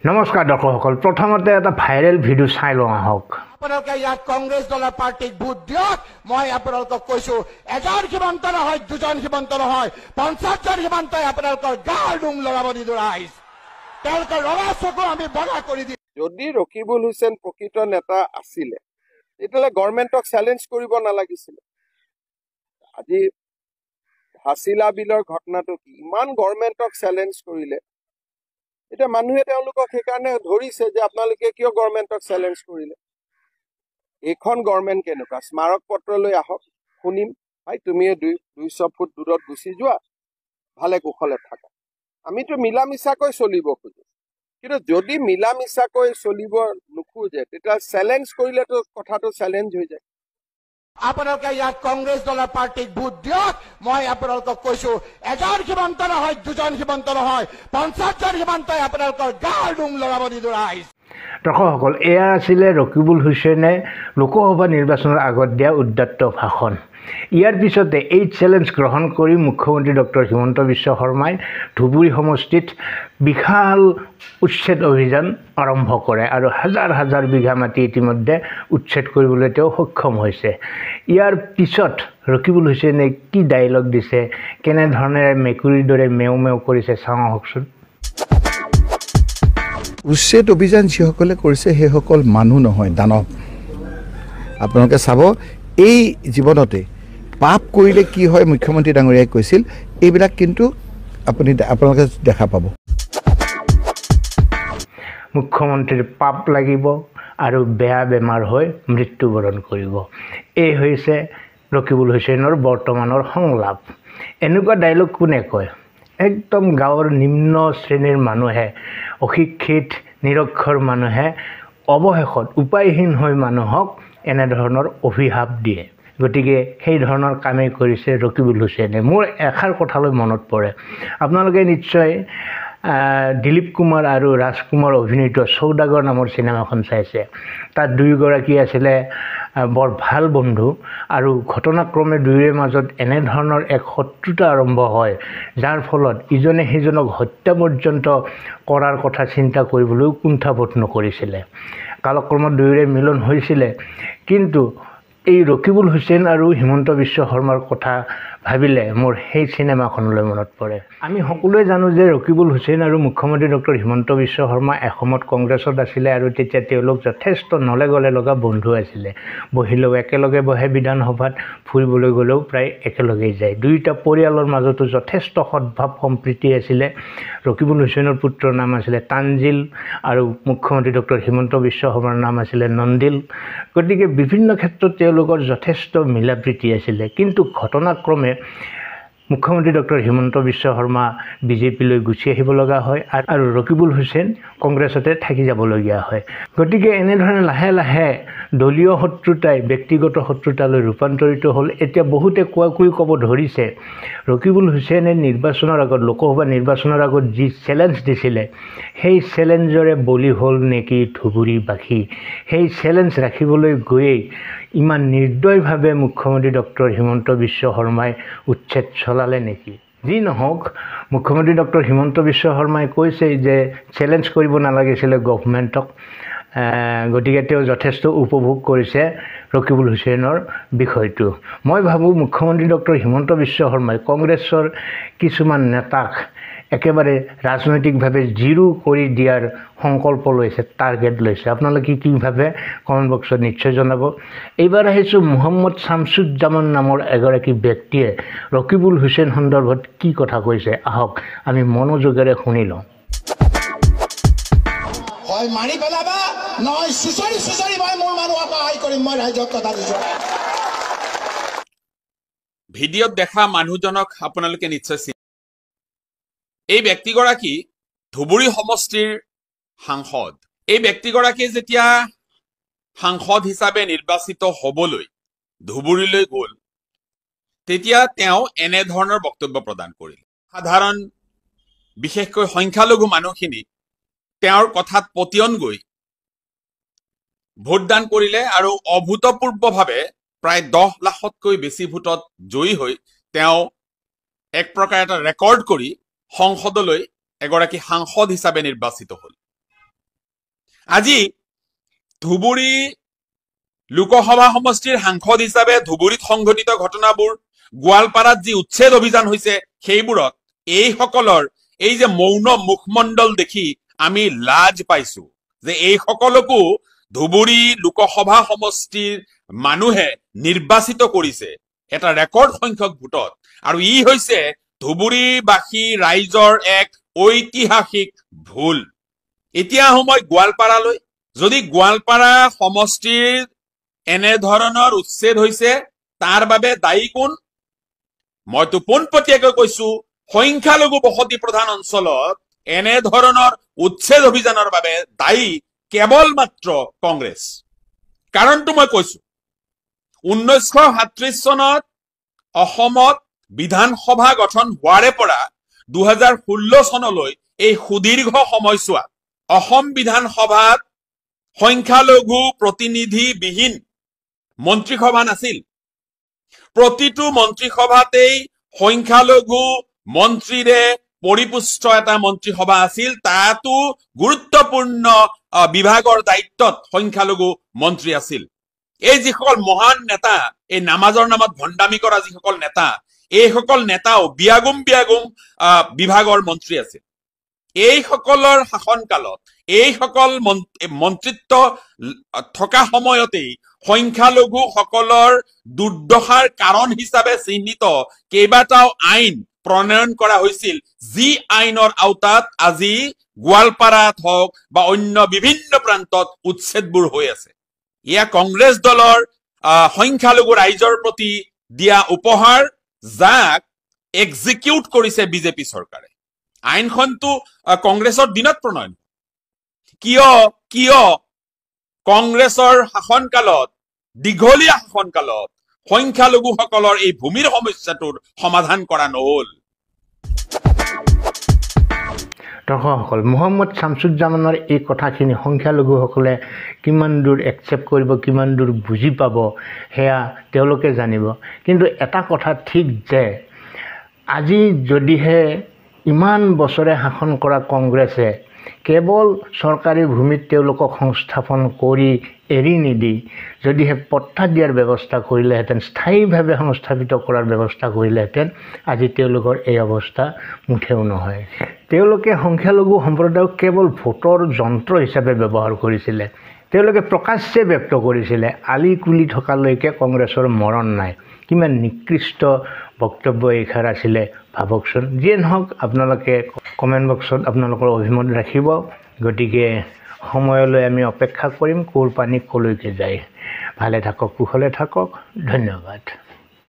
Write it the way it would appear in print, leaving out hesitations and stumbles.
নমস্কাৰ দৰ্শকসকল, প্ৰথমতে এটা ভাইৰেল ভিডিঅ' চাই লওঁ আহক। আপোনালোকে ইয়াত কংগ্ৰেছ দলৰ পাৰ্টিক ভোট দিয়ক। মই আপোনালোকক কৈছো, এজন সীমান্ত নহয়, দুজন সীমান্ত নহয়, 50জন সীমান্তই আপোনালোকৰ গাৰ নোম লৰাব নিদিওঁ। তেওঁলোকৰ ৰঙা চকু আমি বগা কৰি দিম। যদি ৰকিবুল হুছেইন প্ৰকৃত নেতা আছিলে তেতিয়াহ'লে গভৰ্ণমেণ্টক চেলেঞ্জ কৰিব নালাগিছিলে। আজি হাছিলা বিলৰ ঘটনাটো কি, ইমান গভৰ্ণমেণ্টক চেলেঞ্জ কৰিলে। এতিয়া মানুহে তেওঁলোকক সেইকাৰণে ধৰিছে যে আপোনালোকে কিয় গভৰ্ণমেণ্টক চেলেঞ্জ কৰিলে। এইখন গভৰ্ণমেণ্ট কেনেকুৱা, স্মাৰক পত্ৰ লৈ আহক, শুনিম। ভাই তুমিয়ে 200 ফুট দূৰত গুচি যোৱা, ভালে কুশলে থাকা। আমিতো মিলা মিছাকৈ চলিব খোজো, কিন্তু যদি মিলা মিছাকৈ চলিব নোখোজে তেতিয়া চেলেঞ্জ কৰিলেতো কথাটো চেলেঞ্জ হৈ যায়। আপোনালোকে ইয়াত কংগ্ৰেছ দলৰ পাৰ্টিক ভোট দিয়ক। মই আপোনালোকক কৈছো, এজন সীমান্ত নহয়, দুজন সীমান্ত নহয়, 50জন সীমান্তই আপোনালোকৰ গাৰ নোম লৰাব নিদিওঁ। দৰ্শকসকল, এয়া আছিলে ৰকিবুল হুছেইনে লোকসভা নিৰ্বাচনৰ আগত দিয়া উদ্যত্ত ভাষণ। ইয়াৰ পিছতে এই চেলেঞ্জ গ্ৰহণ কৰি মুখ্যমন্ত্ৰী ডক্টৰ হিমন্ত বিশ্ব শৰ্মাই ধুবুৰী সমষ্টিত বিশাল উচ্ছেদ অভিযান আৰম্ভ কৰে আৰু হাজাৰ হাজাৰ বিঘা মাটি ইতিমধ্যে উচ্ছেদ কৰিবলৈ তেওঁ সক্ষম হৈছে। ইয়াৰ পিছত ৰকিবুল হুছেইনে কি ডায়লগ দিছে, কেনেধৰণেৰে মেকুৰীৰ দৰে মেও মেও কৰিছে চাওঁ আহকচোন। উচ্ছেদ অভিযান যিসকলে কৰিছে সেইসকল মানুহ নহয়, দানৱ। আপোনালোকে চাব, এই জীৱনতে পাপ কৰিলে কি হয় মুখ্যমন্ত্ৰী ডাঙৰীয়াই কৈছিল, এইবিলাক কিন্তু আপোনালোকে দেখা পাব। মুখ্যমন্ত্ৰীৰ পাপ লাগিব আৰু বেয়া বেমাৰ হৈ মৃত্যুবৰণ কৰিব। এই হৈছে ৰকিবুল হুছেইনৰ বৰ্তমানৰ সংলাপ। এনেকুৱা ডায়লগ কোনে কয়? একদম গাঁৱৰ নিম্ন শ্ৰেণীৰ মানুহে, অশিক্ষিত নিৰক্ষৰ মানুহে অৱশেষত উপায়হীন হৈ মানুহক এনেধৰণৰ অভিশাপ দিয়ে। গতিকে সেই ধৰণৰ কামেই কৰিছে ৰকিবুল হুছেইনে। মোৰ এষাৰ কথালৈ মনত পৰে, আপোনালোকে নিশ্চয় দিলীপ কুমাৰ আৰু ৰাজকুমাৰ অভিনীত চৌদাগৰ নামৰ চিনেমাখন চাইছে। তাত দুয়োগৰাকী আছিলে বৰ ভাল বন্ধু আৰু ঘটনাক্ৰমে দুয়োৰে মাজত এনেধৰণৰ এক শত্ৰুতা আৰম্ভ হয়, যাৰ ফলত ইজনে সিজনক হত্যা পৰ্যন্ত কৰাৰ কথা চিন্তা কৰিবলৈও কুণ্ঠাবোধ নকৰিছিলে। কালক্ৰমত দুয়োৰে মিলন হৈছিলে, কিন্তু এই ৰকিবুল হুছেইন আৰু হিমন্ত বিশ্ব শৰ্মাৰ কথা ভাবিলে মোৰ সেই চিনেমাখনলৈ মনত পৰে। আমি সকলোৱে জানো যে ৰকিবুল হুছেইন আৰু মুখ্যমন্ত্ৰী ডক্টৰ হিমন্ত বিশ্ব শৰ্মা এসময়ত কংগ্ৰেছত আছিলে আৰু তেতিয়া তেওঁলোক যথেষ্ট নলে গলে লগা বন্ধু আছিলে। বহিলেও একেলগে বহে, বিধানসভাত ফুৰিবলৈ গ'লেও প্ৰায় একেলগেই যায়। দুয়োটা পৰিয়ালৰ মাজতো যথেষ্ট সদ্ভাৱ সম্প্ৰীতি আছিলে। ৰকিবুল হুছেইনৰ পুত্ৰৰ নাম আছিলে তানজিল আৰু মুখ্যমন্ত্ৰী ডক্টৰ হিমন্ত বিশ্ব শৰ্মাৰ নাম আছিলে নন্দিল। গতিকে বিভিন্ন ক্ষেত্ৰত তেওঁলোকৰ যথেষ্ট মিলা প্ৰীতি আছিলে। কিন্তু ঘটনাক্ৰমে মুখ্যমন্ত্ৰী ডক্টৰ হিমন্ত বিশ্ব শৰ্মা বিজেপিলৈ গুচি আহিব লগা হয় আৰু ৰকিবুল হুছেইন কংগ্ৰেছতে থাকি যাবলগীয়া হয়। গতিকে এনেধৰণে লাহে লাহে দলীয় শত্ৰুতাই ব্যক্তিগত শত্ৰুতালৈ ৰূপান্তৰিত হ'ল। এতিয়া বহুতে ক'ব ধৰিছে, ৰকিবুল হুছেইনে নিৰ্বাচনৰ আগত, লোকসভা নিৰ্বাচনৰ আগত যি চেলেঞ্জ দিছিলে, সেই চেলেঞ্জৰে বলি হ'ল নেকি ধুবুৰীবাসী। সেই চেলেঞ্জ ৰাখিবলৈ গৈয়েই ইমান নিৰ্দয়ভাৱে মুখ্যমন্ত্ৰী ডক্টৰ হিমন্ত বিশ্ব শৰ্মাই উচ্ছেদ চলালে নেকি? যি নহওক, মুখ্যমন্ত্ৰী ডক্টৰ হিমন্ত বিশ্ব শৰ্মাই কৈছে যে চেলেঞ্জ কৰিব নালাগিছিলে গভৰ্ণমেণ্টক। গতিকে তেওঁ যথেষ্ট উপভোগ কৰিছে ৰকিবুল হুছেইনৰ বিষয়টো। মই ভাবোঁ মুখ্যমন্ত্ৰী ডক্টৰ হিমন্ত বিশ্ব শৰ্মাই কংগ্ৰেছৰ কিছুমান নেতাক একেবাৰে ৰাজনৈতিকভাৱে জিৰো কৰি দিয়াৰ সংকল্প লৈছে, টাৰ্গেট লৈছে। আপোনালোকে কি ভাবে কমেণ্ট বক্সত নিশ্চয় জনাব। এইবাৰ আহিছোঁ মহম্মদ শামছুজ্জামান নামৰ এগৰাকী ব্যক্তিয়ে ৰকিবুল হুছেইন সন্দৰ্ভত কি কথা কৈছে, আহক আমি মনোযোগেৰে শুনি লওঁ। হয় মাৰি পেলাবা, নহয় চুচৰি চুচৰি মই মোৰ মানুহক সহায় কৰিম। মই ৰাইজক কথা দিছোঁ। ভিডিঅ'ত দেখা মানুহজনক আপোনালোকে নিশ্চয় চিনি। এই ব্যক্তিগৰাকী ধুবুৰী সমষ্টিৰ সাংসদ। এই ব্যক্তিগৰাকীয়ে যেতিয়া সাংসদ হিচাপে নিৰ্বাচিত হ'বলৈ ধুবুৰীলৈ গ'ল, তেতিয়া তেওঁ এনেধৰণৰ বক্তব্য প্ৰদান কৰিল। সাধাৰণ বিশেষকৈ সংখ্যালঘু মানুহখিনি তেওঁৰ কথাত পতিয়ন গৈ ভোটদান কৰিলে আৰু অভূতপূৰ্বভাৱে প্ৰায় 10 লাখতকৈ বেছি ভোটত জয়ী হৈ তেওঁ এক প্ৰকাৰ এটা ৰেকৰ্ড কৰি সংসদলৈ এগৰাকী সাংসদ হিচাপে নিৰ্বাচিত হ'ল। আজি ধুবুৰী লোকসভা সমষ্টিৰ সাংসদ হিচাপে ধুবুৰীত সংঘটিত ঘটনাবোৰ, গোৱালপাৰাত যি উচ্ছেদ অভিযান হৈছে, সেইবোৰত এইসকলৰ এই যে মৌন মুখমণ্ডল দেখি আমি লাজ পাইছো যে এইসকলকো ধুবুৰী লোকসভা সমষ্টিৰ মানুহে নিৰ্বাচিত কৰিছে এটা ৰেকৰ্ড সংখ্যক ভোটত, আৰু ই হৈছে ধুবুৰীবাসী ৰাইজৰ এক ঐতিহাসিক ভুল। এতিয়া আহোঁ মই গোৱালপাৰালৈ। যদি গোৱালপাৰা সমষ্টিৰ এনেধৰণৰ উচ্ছেদ হৈছে, তাৰ বাবে দায়ী কোন? মইতো পোনপটীয়াকৈ কৈছো, সংখ্যালঘু বসতি প্ৰধান অঞ্চলত এনেধৰণৰ উচ্ছেদ অভিযানৰ বাবে দায়ী কেৱল মাত্ৰ কংগ্ৰেছ। কাৰণটো মই কৈছো, 1937 চনত অসমত বিধানসভা গঠন হোৱাৰে পৰা 2016 চনলৈ এই সুদীৰ্ঘ সময়ছোৱাত অসম বিধানসভাত সংখ্যালঘু প্ৰতিনিধিবিহীন মন্ত্ৰীসভা নাছিল। প্ৰতিটো মন্ত্ৰীসভাতেই সংখ্যালঘু মন্ত্ৰীৰে পৰিপুষ্ট এটা মন্ত্ৰীসভা আছিল। তাতো গুৰুত্বপূৰ্ণ বিভাগৰ দায়িত্বত সংখ্যালঘু মন্ত্ৰী আছিল। এই যিসকল মহান নেতা, এই নামাজৰ নামত ভণ্ডামি কৰা যিসকল নেতা, এইসকল নেতাও বিয়াগুম বিভাগৰ মন্ত্ৰী আছিল। এইসকলৰ শাসনকালত, এইসকল মন্ত্ৰিত্ব থকা সময়তেই সংখ্যালঘুসকলৰ দুৰ্দশাৰ কাৰণ হিচাপে চিহ্নিত কেইবাটাও আইন প্ৰণয়ন কৰা হৈছিল, যি আইনৰ আওতাত আজি গোৱালপাৰাত হওক বা অন্য বিভিন্ন প্ৰান্তত উচ্ছেদবোৰ হৈ আছে। এয়া কংগ্ৰেছ দলৰ সংখ্যালঘু ৰাইজৰ প্ৰতি দিয়া উপহাৰ, যাক এক্সিকিউট কৰিছে বিজেপি চৰকাৰে। আইনখনটো কংগ্ৰেছৰ দিনত প্ৰণয়ন। কিয় কংগ্ৰেছৰ শাসনকালত, দীঘলীয়া শাসনকালত সংখ্যালঘুসকলৰ এই ভূমিৰ সমস্যাটোৰ সমাধান কৰা নহল? দৰ্শকসকল, মহম্মদ শামছুজ্জামানৰ এই কথাখিনি সংখ্যালঘুসকলে কিমান দূৰ একচেপ্ট কৰিব, কিমান দূৰ বুজি পাব, সেয়া তেওঁলোকে জানিব। কিন্তু এটা কথা ঠিক যে আজি যদিহে ইমান বছৰে শাসন কৰা কংগ্ৰেছে কেৱল চৰকাৰী ভূমিত তেওঁলোকক সংস্থাপন কৰি এৰি নিদি যদিহে পট্টা দিয়াৰ ব্যৱস্থা কৰিলেহেঁতেন, স্থায়ীভাৱে সংস্থাপিত কৰাৰ ব্যৱস্থা কৰিলেহেঁতেন, আজি তেওঁলোকৰ এই অৱস্থা মুঠেও নহয়। তেওঁলোকে সংখ্যালঘু সম্প্ৰদায়ক কেৱল ভোটৰ যন্ত্ৰ হিচাপে ব্যৱহাৰ কৰিছিলে। তেওঁলোকে প্ৰকাশ্যে ব্যক্ত কৰিছিলে, আলি কুলি থকালৈকে কংগ্ৰেছৰ মৰণ নাই। কিমান নিকৃষ্ট বক্তব্য এইষাৰ আছিলে ভাবকচোন। যিয়ে নহওক, আপোনালোকে কমেণ্ট বক্সত আপোনালোকৰ অভিমত ৰাখিব। গতিকে সময়লৈ আমি অপেক্ষা কৰিম, কোৰ পানী কলৈকে যায়। ভালে থাকক, কুশলে থাকক। ধন্যবাদ।